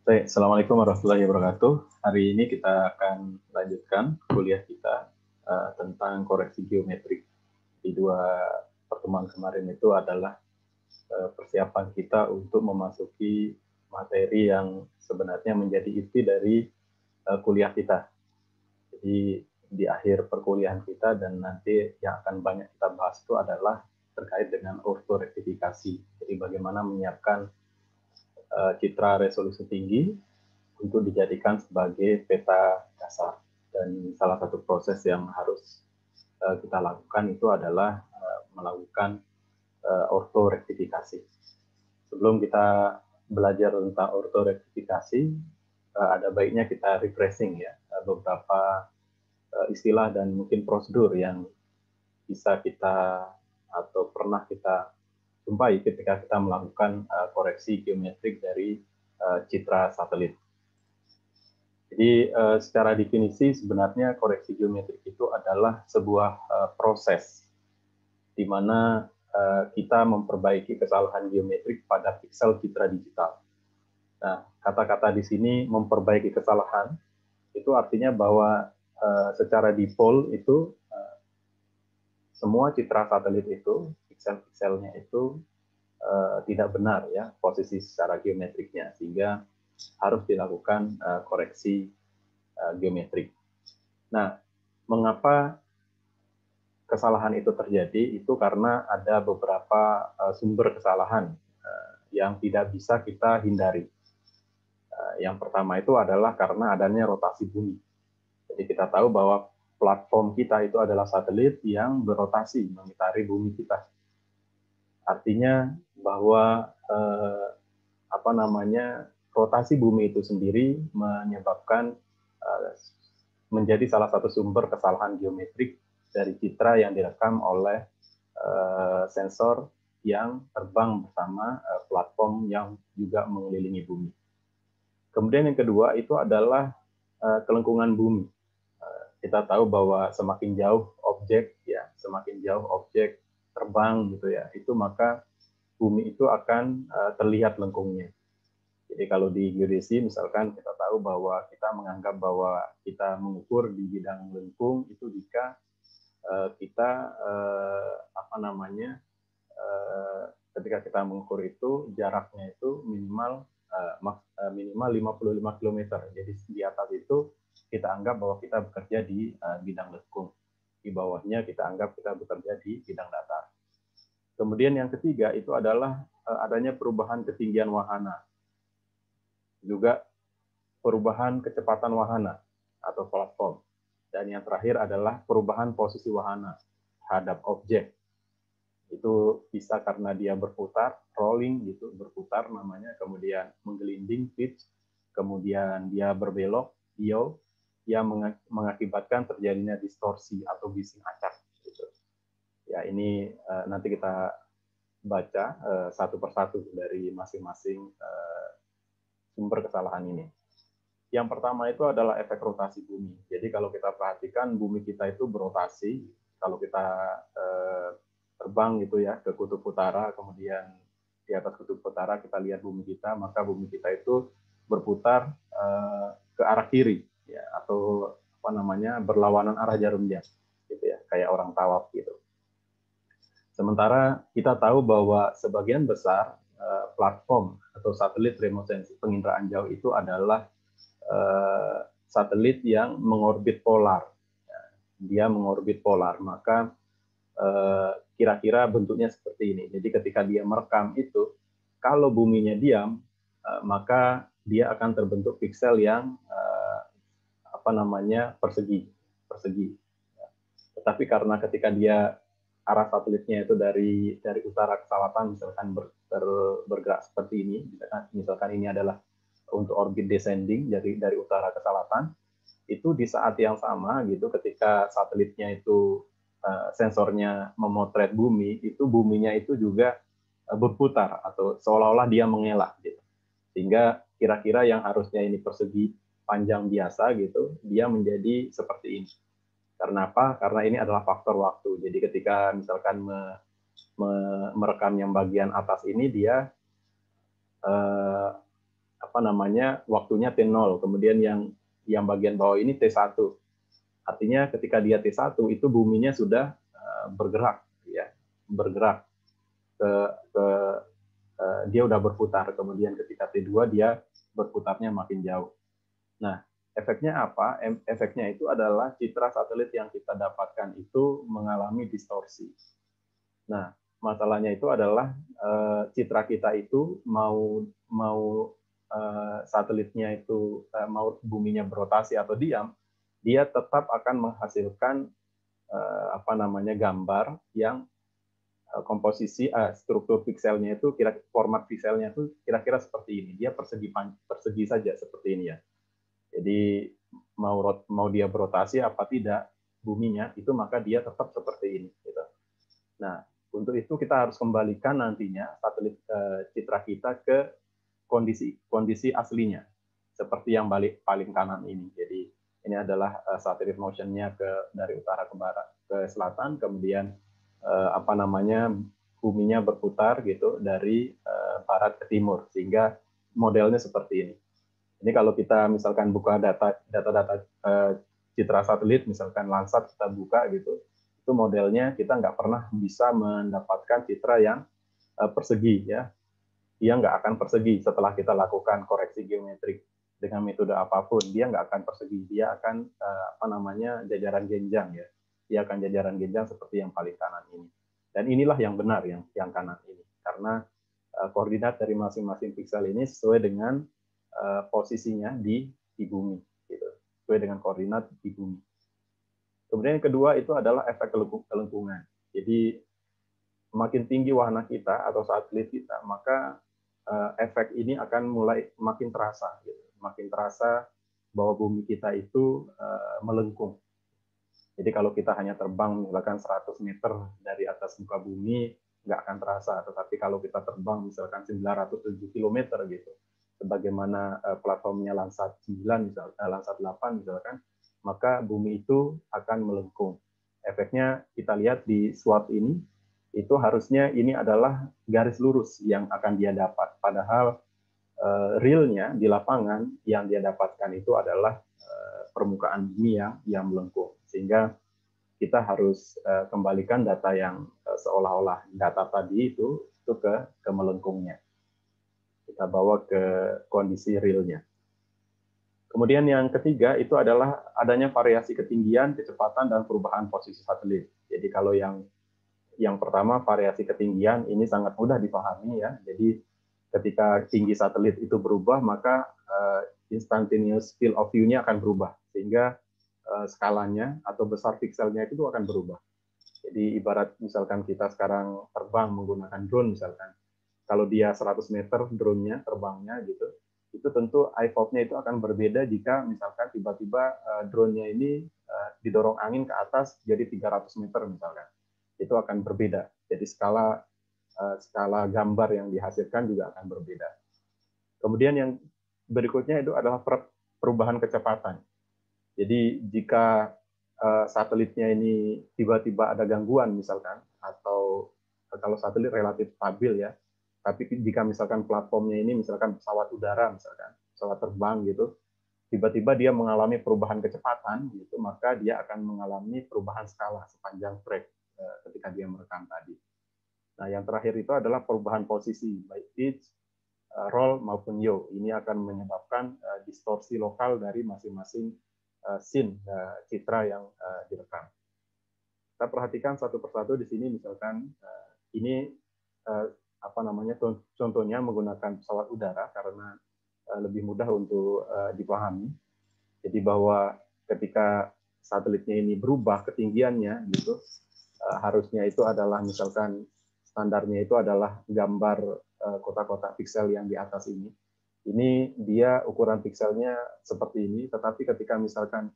Baik, Assalamualaikum warahmatullahi wabarakatuh. Hari ini kita akan lanjutkan kuliah kita tentang koreksi geometrik. Di dua pertemuan kemarin itu adalah persiapan kita untuk memasuki materi yang sebenarnya menjadi inti dari kuliah kita. Jadi di akhir perkuliahan kita dan nanti yang akan banyak kita bahas itu adalah terkait dengan ortorektifikasi. Jadi bagaimana menyiapkan citra resolusi tinggi untuk dijadikan sebagai peta dasar. Dan salah satu proses yang harus kita lakukan itu adalah melakukan ortorektifikasi. Sebelum kita belajar tentang ortorektifikasi, ada baiknya kita refreshing ya beberapa istilah dan mungkin prosedur yang bisa kita atau pernah kita jumpai ketika kita melakukan koreksi geometrik dari citra satelit. Jadi secara definisi sebenarnya koreksi geometrik itu adalah sebuah proses di mana kita memperbaiki kesalahan geometrik pada piksel citra digital. Nah, kata-kata di sini memperbaiki kesalahan itu artinya bahwa secara default itu semua citra satelit itu piksel-pikselnya itu tidak benar ya posisi secara geometriknya, sehingga harus dilakukan koreksi geometrik. Nah, mengapa kesalahan itu terjadi? Itu karena ada beberapa sumber kesalahan yang tidak bisa kita hindari. Yang pertama itu adalah karena adanya rotasi bumi. Jadi kita tahu bahwa platform kita itu adalah satelit yang berotasi mengitari bumi kita. Artinya bahwa rotasi bumi itu sendiri menyebabkan menjadi salah satu sumber kesalahan geometrik dari citra yang direkam oleh sensor yang terbang bersama platform yang juga mengelilingi bumi. Kemudian yang kedua itu adalah kelengkungan bumi. Kita tahu bahwa semakin jauh objek terbang gitu ya, itu maka bumi itu akan terlihat lengkungnya. Jadi kalau di geodesi misalkan kita tahu bahwa kita menganggap bahwa kita mengukur di bidang lengkung itu jika kita ketika kita mengukur itu jaraknya itu minimal 55 km. Jadi di atas itu kita anggap bahwa kita bekerja di bidang lengkung. Di bawahnya kita anggap kita bekerja di bidang datar. Kemudian yang ketiga itu adalah adanya perubahan ketinggian wahana. Juga perubahan kecepatan wahana atau platform. Dan yang terakhir adalah perubahan posisi wahana terhadap objek. Itu bisa karena dia berputar, rolling gitu, berputar namanya, kemudian menggelinding, pitch, kemudian dia berbelok, yaw, yang mengakibatkan terjadinya distorsi atau bising acak. Gitu. Ya ini nanti kita baca satu persatu dari masing-masing sumber kesalahan ini. Yang pertama itu adalah efek rotasi bumi. Jadi kalau kita perhatikan bumi kita itu berotasi. Kalau kita terbang gitu ya ke kutub utara, kemudian di atas kutub utara kita lihat bumi kita, maka bumi kita itu berputar ke arah kiri, ya, atau berlawanan arah jarum jam, gitu ya, kayak orang tawaf gitu. Sementara kita tahu bahwa sebagian besar platform atau satelit remote sensing penginderaan jauh itu adalah satelit yang mengorbit polar. Dia mengorbit polar, maka kira-kira bentuknya seperti ini. Jadi ketika dia merekam itu, kalau buminya diam, maka dia akan terbentuk piksel yang persegi. Tetapi karena ketika dia arah satelitnya itu dari utara ke selatan, misalkan bergerak seperti ini, misalkan ini adalah untuk orbit descending dari utara ke selatan, itu di saat yang sama gitu ketika satelitnya itu sensornya memotret bumi, itu buminya itu juga berputar atau seolah-olah dia mengelak gitu. Sehingga kira-kira yang harusnya ini persegi panjang biasa gitu, dia menjadi seperti ini. Karena apa? Karena ini adalah faktor waktu. Jadi ketika misalkan merekam yang bagian atas ini, dia apa namanya, waktunya T0, kemudian yang bagian bawah ini T1. Artinya ketika dia T1 itu buminya sudah bergerak, ya, bergerak ke dia udah berputar. Kemudian ketika T2 dia berputarnya makin jauh. Nah, efeknya apa? Efeknya itu adalah citra satelit yang kita dapatkan itu mengalami distorsi. Nah, masalahnya itu adalah citra kita itu mau satelitnya itu mau buminya berotasi atau diam, dia tetap akan menghasilkan apa namanya, gambar yang komposisi struktur pixelnya itu format pixelnya itu kira-kira seperti ini. Dia persegi saja seperti ini ya. Jadi mau dia berotasi apa tidak buminya itu, maka dia tetap seperti ini gitu. Nah, untuk itu kita harus kembalikan nantinya satelit citra kita ke kondisi aslinya seperti yang paling kanan ini. Jadi ini adalah satelit motionnya dari utara ke barat ke selatan, kemudian apa namanya, buminya berputar gitu dari barat ke timur, sehingga modelnya seperti ini. Ini kalau kita misalkan buka data citra satelit, misalkan Landsat kita buka gitu, itu modelnya kita nggak pernah bisa mendapatkan citra yang persegi ya. Dia nggak akan persegi setelah kita lakukan koreksi geometrik dengan metode apapun, dia nggak akan persegi, dia akan apa namanya, jajaran genjang ya. Dia akan jajaran genjang seperti yang paling kanan ini. Dan inilah yang benar yang kanan ini, karena koordinat dari masing-masing pixel ini sesuai dengan posisinya di bumi, gitu. Sesuai dengan koordinat di bumi. Kemudian yang kedua itu adalah efek kelengkungan. Jadi makin tinggi wahana kita atau satelit kita, maka efek ini akan mulai makin terasa, gitu. Makin terasa bahwa bumi kita itu melengkung. Jadi kalau kita hanya terbang misalkan 100 meter dari atas muka bumi, nggak akan terasa. Tetapi kalau kita terbang misalkan 907 km gitu, sebagaimana platformnya Landsat 9, Landsat 8 misalkan, maka bumi itu akan melengkung. Efeknya kita lihat di SWOT ini, itu harusnya ini adalah garis lurus yang akan dia dapat. Padahal realnya di lapangan yang dia dapatkan itu adalah permukaan bumi yang melengkung. Sehingga kita harus kembalikan data yang seolah-olah data tadi itu ke melengkungnya. Kita bawa ke kondisi realnya. Kemudian yang ketiga itu adalah adanya variasi ketinggian, kecepatan, dan perubahan posisi satelit. Jadi kalau yang pertama, variasi ketinggian, ini sangat mudah dipahami ya. Jadi ketika tinggi satelit itu berubah, maka instantaneous field of view-nya akan berubah, sehingga skalanya atau besar pixelnya itu akan berubah. Jadi ibarat misalkan kita sekarang terbang menggunakan drone misalkan, kalau dia 100 meter drone-nya terbangnya gitu, itu tentu IFOV-nya itu akan berbeda jika misalkan tiba-tiba drone-nya ini didorong angin ke atas jadi 300 meter misalkan. Itu akan berbeda. Jadi skala gambar yang dihasilkan juga akan berbeda. Kemudian yang berikutnya itu adalah perubahan kecepatan. Jadi jika satelitnya ini tiba-tiba ada gangguan misalkan, atau kalau satelit relatif stabil ya, tapi jika misalkan platformnya ini misalkan pesawat udara misalkan, pesawat terbang gitu, tiba-tiba dia mengalami perubahan kecepatan gitu, maka dia akan mengalami perubahan skala sepanjang track ketika dia merekam tadi. Nah, yang terakhir itu adalah perubahan posisi, baik pitch, roll maupun yaw. Ini akan menyebabkan distorsi lokal dari masing-masing scene citra yang direkam. Kita perhatikan satu persatu di sini, misalkan ini apa namanya, contohnya menggunakan pesawat udara karena lebih mudah untuk dipahami. Jadi bahwa ketika satelitnya ini berubah ketinggiannya gitu, harusnya itu adalah misalkan standarnya itu adalah gambar kotak-kotak pixel yang di atas ini. Ini dia ukuran pixelnya seperti ini, tetapi ketika misalkan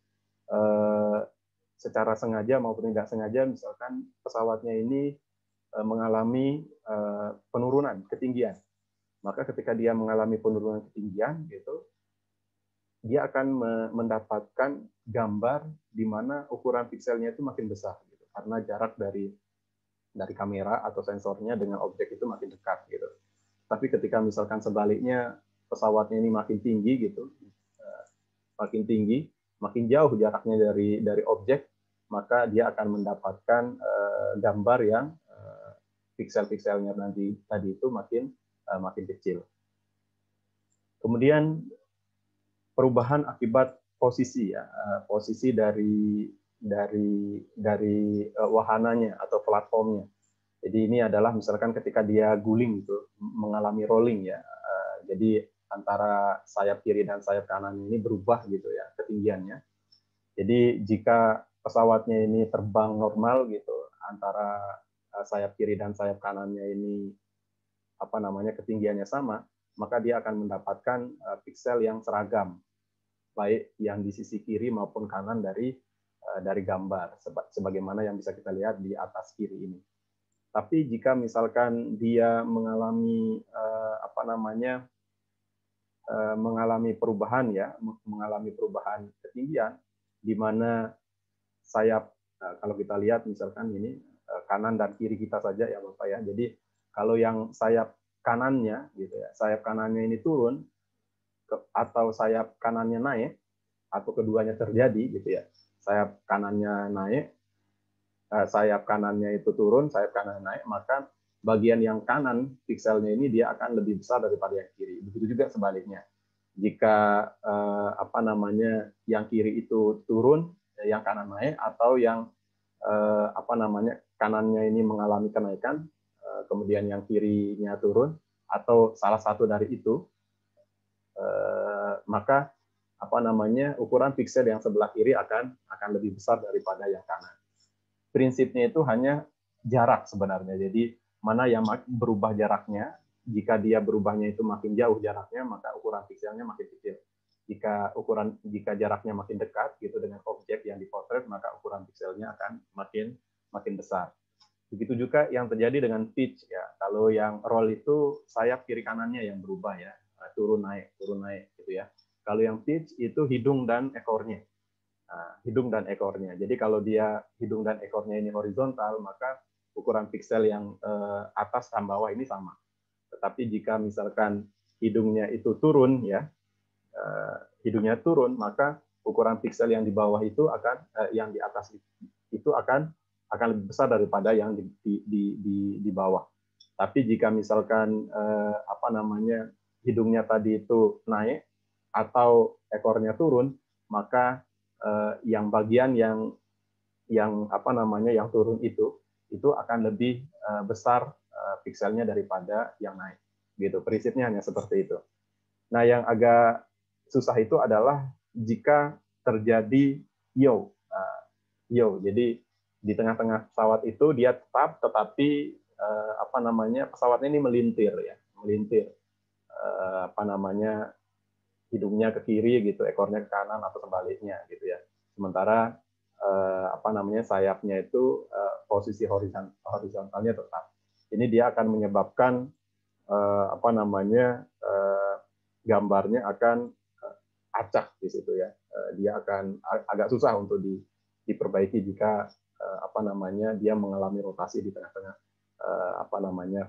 secara sengaja maupun tidak sengaja, misalkan pesawatnya ini mengalami penurunan ketinggian, maka ketika dia mengalami penurunan ketinggian, gitu, dia akan mendapatkan gambar di mana ukuran pixelnya itu makin besar, gitu, karena jarak dari kamera atau sensornya dengan objek itu makin dekat, gitu. Tapi ketika misalkan sebaliknya pesawatnya ini makin tinggi gitu, makin tinggi, makin jauh jaraknya dari objek, maka dia akan mendapatkan gambar yang piksel-pikselnya nanti tadi itu makin kecil. Kemudian perubahan akibat posisi ya, posisi dari wahananya atau platformnya. Jadi ini adalah misalkan ketika dia guling gitu, mengalami rolling ya. Jadi antara sayap kiri dan sayap kanan ini berubah gitu ya ketinggiannya. Jadi jika pesawatnya ini terbang normal gitu, antara sayap kiri dan sayap kanannya ini ketinggiannya sama, maka dia akan mendapatkan piksel yang seragam, baik yang di sisi kiri maupun kanan dari gambar, sebagaimana yang bisa kita lihat di atas kiri ini. Tapi jika misalkan dia mengalami mengalami perubahan ya, mengalami perubahan ketinggian, di mana sayap, kalau kita lihat misalkan ini kanan dan kiri kita saja ya Bapak ya. Jadi kalau yang sayap kanannya gitu ya, sayap kanannya ini turun atau sayap kanannya naik atau keduanya terjadi gitu ya. Sayap kanannya naik, sayap kanannya itu turun, sayap kanan naik, maka bagian yang kanan pikselnya ini dia akan lebih besar daripada yang kiri. Begitu juga sebaliknya. Jika yang kiri itu turun, yang kanan naik, atau yang kanannya ini mengalami kenaikan, kemudian yang kirinya turun, atau salah satu dari itu, maka ukuran piksel yang sebelah kiri akan lebih besar daripada yang kanan. Prinsipnya itu hanya jarak sebenarnya. Jadi mana yang berubah jaraknya, jika dia berubahnya itu makin jauh jaraknya, maka ukuran pikselnya makin kecil. Jika jaraknya makin dekat gitu dengan objek yang dipotret, maka ukuran pikselnya akan makin besar. Begitu juga yang terjadi dengan pitch ya. Kalau yang roll itu sayap kiri kanannya yang berubah ya, turun naik gitu ya. Kalau yang pitch itu hidung dan ekornya. Hidung dan ekornya. Jadi kalau dia hidung dan ekornya ini horizontal, maka ukuran piksel yang atas dan bawah ini sama. Tetapi jika misalkan hidungnya itu turun ya, hidungnya turun, maka ukuran piksel yang di bawah itu yang di atas itu akan lebih besar daripada yang di bawah. Tapi jika misalkan hidungnya tadi itu naik atau ekornya turun, maka yang bagian yang turun itu akan lebih besar pikselnya daripada yang naik. Gitu. Prinsipnya hanya seperti itu. Nah, yang agak susah itu adalah jika terjadi yaw. Jadi di tengah-tengah pesawat itu dia tetap, tetapi pesawatnya ini melintir ya, hidungnya ke kiri gitu, ekornya ke kanan atau sebaliknya gitu ya. Sementara sayapnya itu posisi horizontalnya tetap. Ini dia akan menyebabkan gambarnya akan acak di situ ya. Dia akan agak susah untuk diperbaiki jika dia mengalami rotasi di tengah-tengah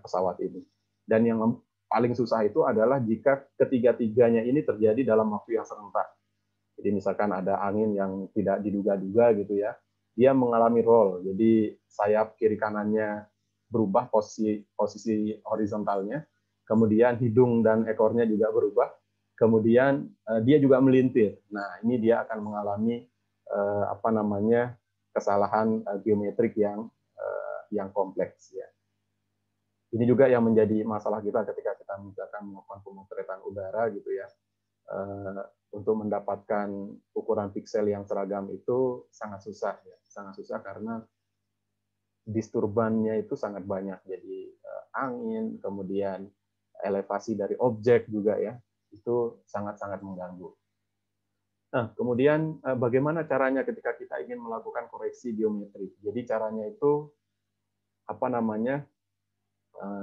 pesawat ini. Dan yang paling susah itu adalah jika ketiga-tiganya ini terjadi dalam waktu yang serentak. Jadi misalkan ada angin yang tidak diduga-duga gitu ya, dia mengalami roll. Jadi sayap kiri kanannya berubah posisi horizontalnya, kemudian hidung dan ekornya juga berubah, kemudian dia juga melintir. Nah, ini dia akan mengalami kesalahan geometrik yang kompleks ya. Ini juga yang menjadi masalah kita ketika kita misalkan melakukan pemotretan udara gitu ya. Untuk mendapatkan ukuran piksel yang seragam itu sangat susah ya. Sangat susah karena disturbannya itu sangat banyak. Jadi angin, kemudian elevasi dari objek juga ya. Itu sangat-sangat mengganggu. Nah, kemudian bagaimana caranya ketika kita ingin melakukan koreksi geometri? Jadi caranya itu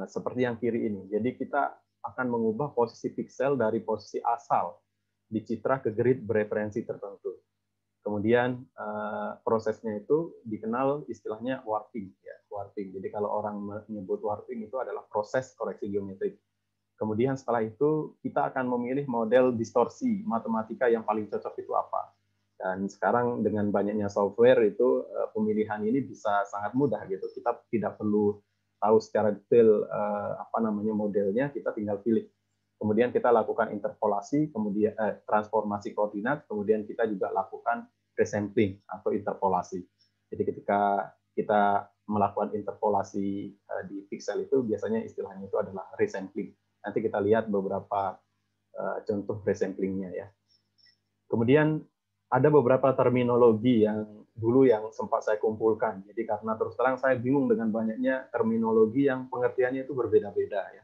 seperti yang kiri ini. Jadi kita akan mengubah posisi piksel dari posisi asal dicitra ke grid bereferensi tertentu. Kemudian prosesnya itu dikenal istilahnya warping. Ya, warping. Jadi kalau orang menyebut warping itu adalah proses koreksi geometrik. Kemudian setelah itu kita akan memilih model distorsi matematika yang paling cocok itu apa. Dan sekarang dengan banyaknya software itu pemilihan ini bisa sangat mudah gitu. Kita tidak perlu tahu secara detail apa namanya modelnya, kita tinggal pilih. Kemudian kita lakukan interpolasi, kemudian transformasi koordinat, kemudian kita juga lakukan resampling atau interpolasi. Jadi ketika kita melakukan interpolasi di pixel itu biasanya istilahnya itu adalah resampling. Nanti kita lihat beberapa contoh resamplingnya ya. Kemudian ada beberapa terminologi yang dulu yang sempat saya kumpulkan. Jadi karena terus terang saya bingung dengan banyaknya terminologi yang pengertiannya itu berbeda-beda ya.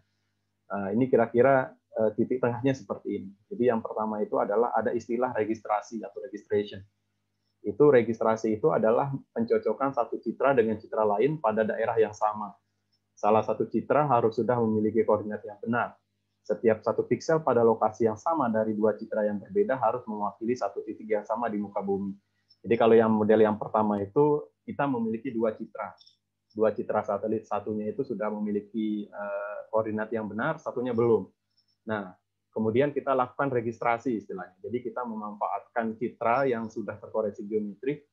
Ini kira-kira titik tengahnya seperti ini. Jadi yang pertama itu adalah ada istilah registrasi atau registration. Itu registrasi itu adalah pencocokan satu citra dengan citra lain pada daerah yang sama. Salah satu citra harus sudah memiliki koordinat yang benar. Setiap satu piksel pada lokasi yang sama dari dua citra yang berbeda harus mewakili satu titik yang sama di muka bumi. Jadi kalau yang model yang pertama itu kita memiliki dua citra. Dua citra satelit, satunya itu sudah memiliki koordinat yang benar, satunya belum. Nah, kemudian kita lakukan registrasi istilahnya. Jadi kita memanfaatkan citra yang sudah terkoreksi geometrik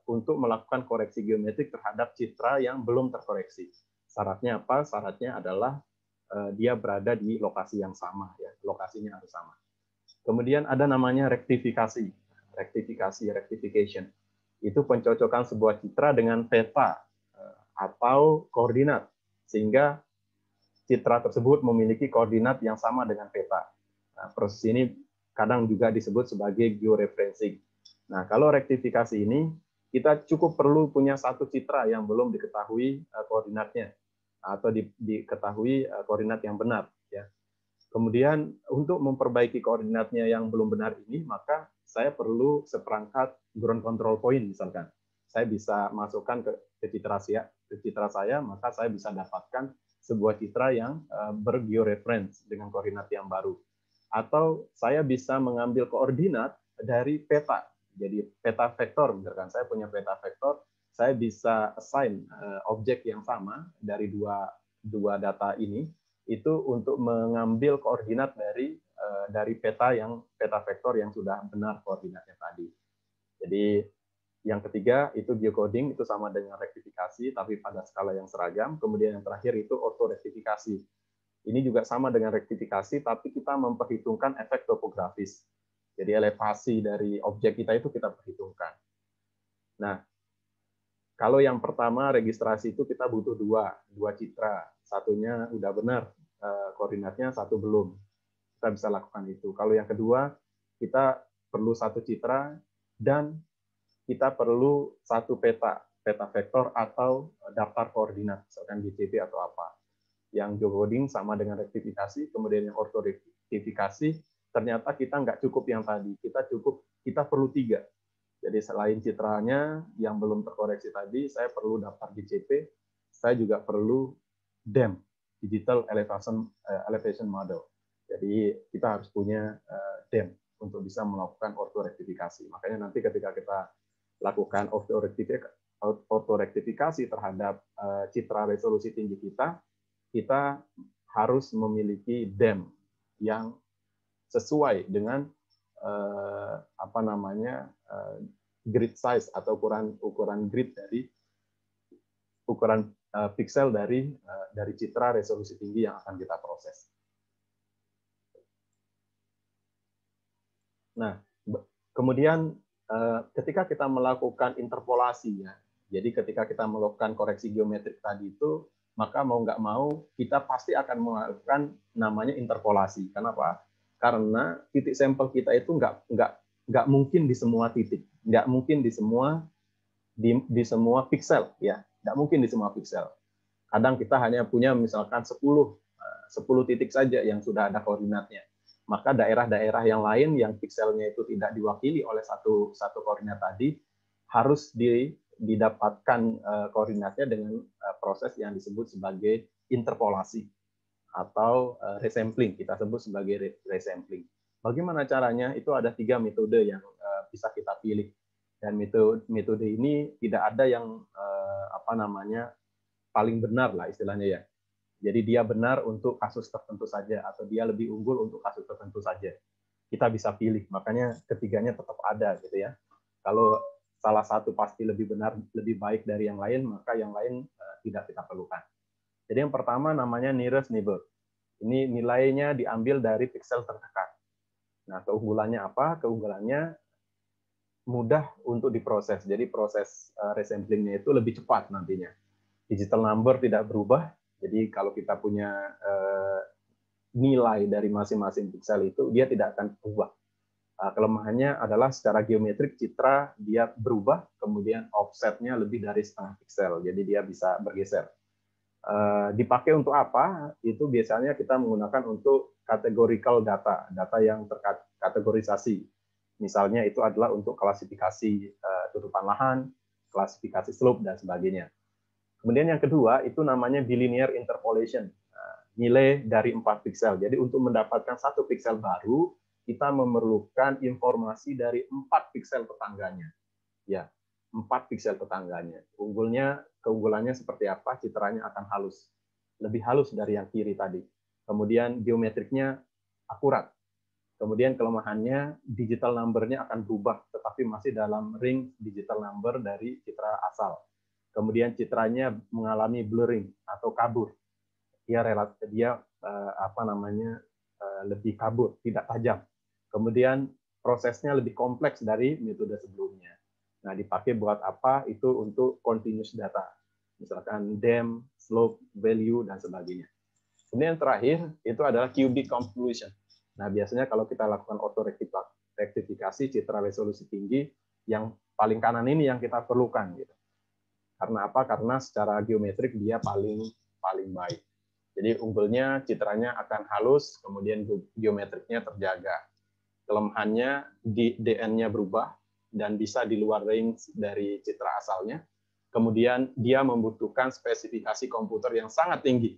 untuk melakukan koreksi geometrik terhadap citra yang belum terkoreksi. Syaratnya apa? Syaratnya adalah dia berada di lokasi yang sama, ya, lokasinya harus sama. Kemudian ada namanya rektifikasi, rectification. Itu pencocokan sebuah citra dengan peta atau koordinat, sehingga citra tersebut memiliki koordinat yang sama dengan peta. Nah, proses ini kadang juga disebut sebagai georeferencing. Nah, kalau rektifikasi ini, kita cukup perlu punya satu citra yang belum diketahui koordinatnya, atau diketahui koordinat yang benar. Ya. Kemudian, untuk memperbaiki koordinatnya yang belum benar ini, maka saya perlu seperangkat ground control point, misalkan. Saya bisa masukkan ke citra saya, maka saya bisa dapatkan sebuah citra yang bergeoreference dengan koordinat yang baru. Atau saya bisa mengambil koordinat dari peta. Jadi peta vektor, misalkan saya punya peta vektor, saya bisa assign objek yang sama dari dua data ini, itu untuk mengambil koordinat dari peta vektor yang sudah benar koordinatnya tadi. Jadi yang ketiga itu geocoding, itu sama dengan rektifikasi, tapi pada skala yang seragam. Kemudian yang terakhir itu ortorektifikasi. Ini juga sama dengan rektifikasi, tapi kita memperhitungkan efek topografis. Jadi elevasi dari objek kita itu kita perhitungkan. Nah, kalau yang pertama registrasi itu kita butuh dua citra. Satunya udah benar koordinatnya, satu belum. Kita bisa lakukan itu. Kalau yang kedua, kita perlu satu citra dan kita perlu satu peta vektor atau daftar koordinat, misalkan GCP atau apa. Yang geocoding sama dengan rektifikasi, kemudian yang ortorektifikasi, ternyata kita nggak cukup yang tadi. Kita perlu 3. Jadi selain citranya yang belum terkoreksi tadi, saya perlu daftar GCP, saya juga perlu DEM, Digital Elevation Model. Jadi kita harus punya DEM untuk bisa melakukan ortorektifikasi. Makanya nanti ketika kita lakukan ortorektifikasi terhadap citra resolusi tinggi kita harus memiliki DEM yang sesuai dengan grid size atau ukuran grid dari ukuran pixel dari citra resolusi tinggi yang akan kita proses. Nah, kemudian ketika kita melakukan interpolasi, ya, jadi ketika kita melakukan koreksi geometrik tadi itu, maka mau nggak mau kita pasti akan melakukan namanya interpolasi. Kenapa? Karena titik sampel kita itu nggak mungkin di semua titik, nggak mungkin di semua pixel, ya, nggak mungkin di semua pixel. Kadang kita hanya punya misalkan 10 titik saja yang sudah ada koordinatnya. Maka daerah-daerah yang lain yang pixelnya itu tidak diwakili oleh satu koordinat tadi harus didapatkan koordinatnya dengan proses yang disebut sebagai interpolasi atau resampling, kita sebut sebagai resampling. Bagaimana caranya? Itu ada 3 metode yang bisa kita pilih, dan metode ini tidak ada yang paling benar lah istilahnya ya. Jadi dia benar untuk kasus tertentu saja, atau dia lebih unggul untuk kasus tertentu saja. Kita bisa pilih, makanya ketiganya tetap ada gitu ya. Kalau salah satu pasti lebih benar, lebih baik dari yang lain, maka yang lain tidak kita perlukan. Jadi yang pertama namanya nearest neighbor. Ini nilainya diambil dari pixel terdekat. Nah, keunggulannya apa? Keunggulannya mudah untuk diproses. Jadi proses resamplingnya itu lebih cepat nantinya. Digital number tidak berubah. Jadi kalau kita punya nilai dari masing-masing pixel itu, dia tidak akan berubah. Kelemahannya adalah secara geometrik citra dia berubah, kemudian offsetnya lebih dari setengah pixel, jadi dia bisa bergeser. Dipakai untuk apa? Itu biasanya kita menggunakan untuk categorical data, data yang terkategorisasi. Misalnya itu adalah untuk klasifikasi tutupan lahan, klasifikasi slope, dan sebagainya. Kemudian yang kedua, itu namanya bilinear interpolation. Nilai dari 4 pixel. Jadi untuk mendapatkan 1 pixel baru, kita memerlukan informasi dari 4 pixel tetangganya. Ya, 4 pixel tetangganya. Keunggulannya seperti apa? Citranya akan halus. Lebih halus dari yang kiri tadi. Kemudian geometriknya akurat. Kemudian kelemahannya digital number-nya akan berubah, tetapi masih dalam ring digital number dari citra asal. Kemudian citranya mengalami blurring atau kabur. Dia lebih kabur, tidak tajam. Kemudian prosesnya lebih kompleks dari metode sebelumnya. Nah, dipakai buat apa? Itu untuk continuous data. Misalkan depth, slope, value, dan sebagainya. Kemudian yang terakhir, itu adalah cubic convolution. Nah, biasanya kalau kita lakukan auto-rektifikasi citra resolusi tinggi, yang paling kanan ini yang kita perlukan. Gitu. Karena apa? Karena secara geometrik dia paling baik. Jadi unggulnya citranya akan halus, kemudian geometriknya terjaga. Kelemahannya DN-nya berubah dan bisa di luar range dari citra asalnya. Kemudian dia membutuhkan spesifikasi komputer yang sangat tinggi.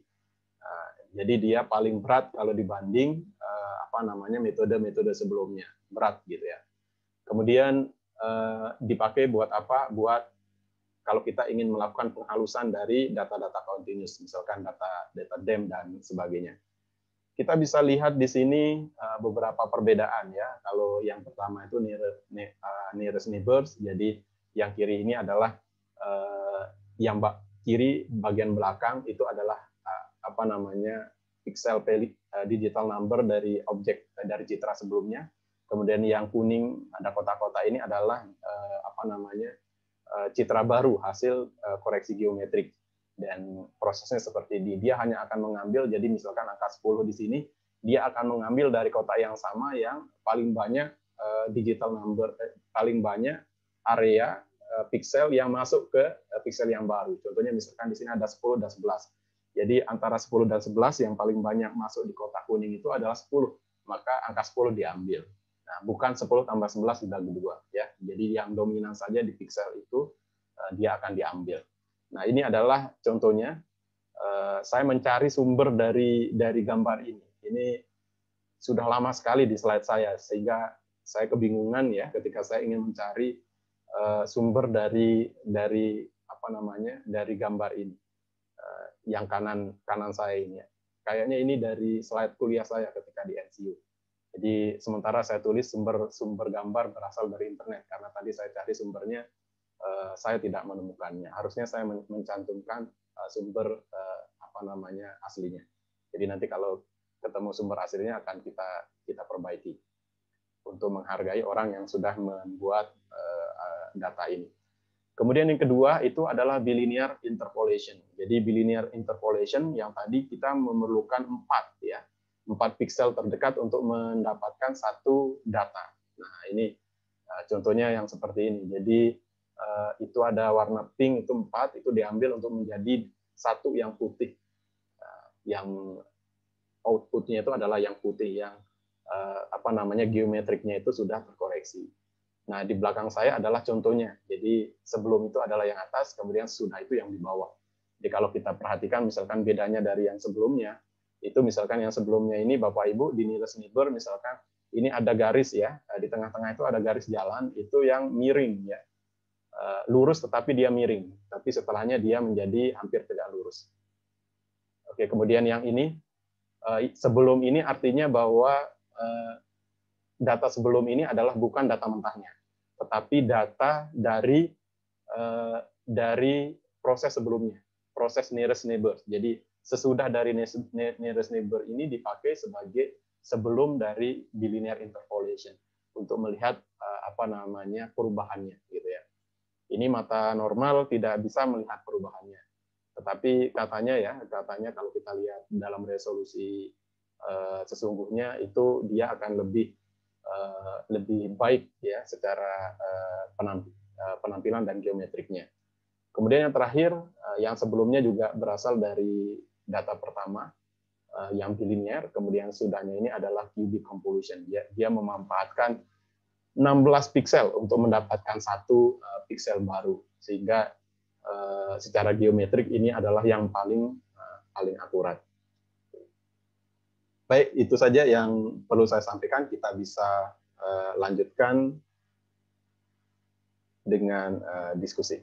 Jadi dia paling berat kalau dibanding metode-metode sebelumnya, berat gitu ya. Kemudian dipakai buat apa? Buat kalau kita ingin melakukan penghalusan dari data-data continuous, misalkan data depth dan sebagainya. Kita bisa lihat di sini beberapa perbedaan ya. Kalau yang pertama itu nearest neighbors, jadi yang kiri ini adalah yang kiri bagian belakang itu adalah pixel digital number dari objek dari citra sebelumnya. Kemudian yang kuning ada kotak-kotak ini adalah citra baru hasil koreksi geometrik, dan prosesnya seperti ini. Dia hanya akan mengambil, jadi misalkan angka 10 di sini, dia akan mengambil dari kotak yang sama yang paling banyak digital number, paling banyak area pixel yang masuk ke pixel yang baru. Contohnya misalkan di sini ada 10 dan 11. Jadi antara 10 dan 11 yang paling banyak masuk di kotak kuning itu adalah 10. Maka angka 10 diambil. Nah, bukan 10 tambah 11 dibagi 2 ya. Jadi yang dominan saja di pixel itu dia akan diambil. Nah, ini adalah contohnya. Saya mencari sumber dari gambar ini. Ini sudah lama sekali di slide saya, sehingga saya kebingungan ya ketika saya ingin mencari sumber dari gambar ini. Yang kanan saya ini. Kayaknya ini dari slide kuliah saya ketika di NCU. Jadi sementara saya tulis sumber gambar berasal dari internet, karena tadi saya cari sumbernya, saya tidak menemukannya. Harusnya saya mencantumkan sumber aslinya. Jadi nanti kalau ketemu sumber aslinya akan kita perbaiki untuk menghargai orang yang sudah membuat data ini. Kemudian yang kedua itu adalah bilinear interpolation. Jadi bilinear interpolation yang tadi kita memerlukan 4 pixel terdekat untuk mendapatkan satu data. Nah, ini contohnya yang seperti ini. Jadi itu ada warna pink itu 4, itu diambil untuk menjadi satu yang putih. Yang outputnya itu adalah yang putih, yang geometriknya itu sudah terkoreksi. Nah, di belakang saya adalah contohnya. Jadi sebelum itu adalah yang atas, kemudian sudah itu yang di bawah. Jadi kalau kita perhatikan misalkan bedanya dari yang sebelumnya, itu misalkan yang sebelumnya ini Bapak Ibu di nearest neighbor misalkan ini ada garis ya, di tengah-tengah itu ada garis jalan, itu yang miring ya. Lurus tetapi dia miring, tapi setelahnya dia menjadi hampir tidak lurus. Oke, kemudian yang ini, sebelum ini artinya bahwa data sebelum ini adalah bukan data mentahnya, tetapi data dari proses sebelumnya, proses nearest neighbor. Jadi sesudah dari nearest neighbor ini dipakai sebagai sebelum dari bilinear interpolation untuk melihat perubahannya, gitu ya. Ini mata normal tidak bisa melihat perubahannya. Tetapi katanya kalau kita lihat dalam resolusi sesungguhnya itu dia akan lebih baik ya secara penampilan dan geometriknya. Kemudian yang terakhir, yang sebelumnya juga berasal dari data pertama yang bilinear, kemudian sudahnya ini adalah cubic convolution. Dia memanfaatkan 16 pixel untuk mendapatkan satu pixel baru, sehingga secara geometrik ini adalah yang paling akurat. Baik, itu saja yang perlu saya sampaikan. Kita bisa lanjutkan dengan diskusi.